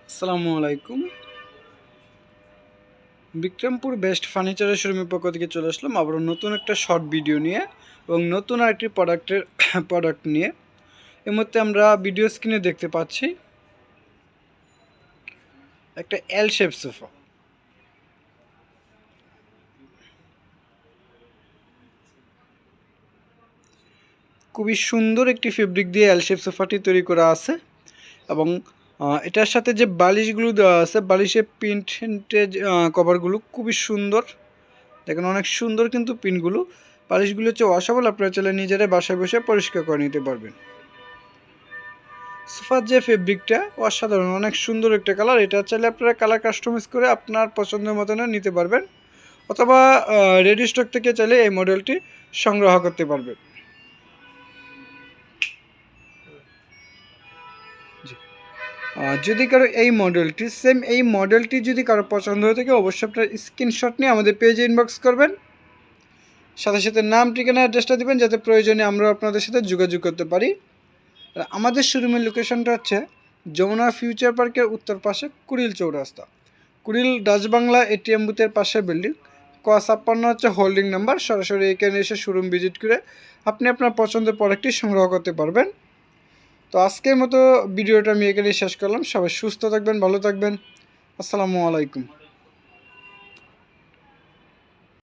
আসসালামু আলাইকুম। বিক্রমপুর বেস্ট ফার্নিচারের শোরুমের পক্ষ থেকে চলে আসলাম আবারও নতুন একটা শর্ট ভিডিও নিয়ে এবং নতুন আরেকটি প্রোডাক্ট নিয়ে। এর মধ্যে আমরা ভিডিও স্ক্রিনে দেখতে পাচ্ছি একটা এল শেপ সোফা। খুবই সুন্দর একটি ফেব্রিক দিয়ে এল শেপ সোফাটি তৈরি করা আছে এবং এটার সাথে যে বালিশগুলো দেওয়া আছে, বালিশের প্রিন্টেড কভারগুলো খুবই সুন্দর। দেখেন অনেক সুন্দর কিন্তু পিনগুলো, বালিশগুলো হচ্ছে ওয়াশেবল। আপনারা চাইলে নিজেরাই বাসায় বসে পরিষ্কার করে নিতে পারবেন। সোফার যে ফেব্রিকটা অসাধারণ, অনেক সুন্দর একটা কালার। এটা চাইলে আপনারা কালার কাস্টমাইজ করে আপনার পছন্দের মতন নিতে পারবেন, অথবা রেডি স্টক থেকে চাইলে এই মডেলটি সংগ্রহ করতে পারবেন। যদি কারো এই মডেলটি যদি কারো পছন্দ হয়ে থাকে, অবশ্যই আপনার স্ক্রিনশট নিয়ে আমাদের পেজে ইনবক্স করবেন, সাথে সাথে নাম, ঠিকানা, অ্যাড্রেসটা দিবেন, যাতে প্রয়োজনে আমরা আপনাদের সাথে যোগাযোগ করতে পারি। আর আমাদের শোরুমের লোকেশনটা হচ্ছে যমুনা ফিউচার পার্কের উত্তর পাশে কুড়িল চৌরাস্তা, কুড়িল ডাচ বাংলা এটিএম বুথের পাশে বিল্ডিং, ক56 হচ্ছে হোল্ডিং নাম্বার। সরাসরি এখানে এসে শোরুম ভিজিট করে আপনি আপনার পছন্দের প্রোডাক্টটি সংগ্রহ করতে পারবেন। তো আজকের মতো ভিডিওটা আমি এখানেই শেষ করলাম। সবাই সুস্থ থাকবেন, ভালো থাকবেন। আসসালামু আলাইকুম।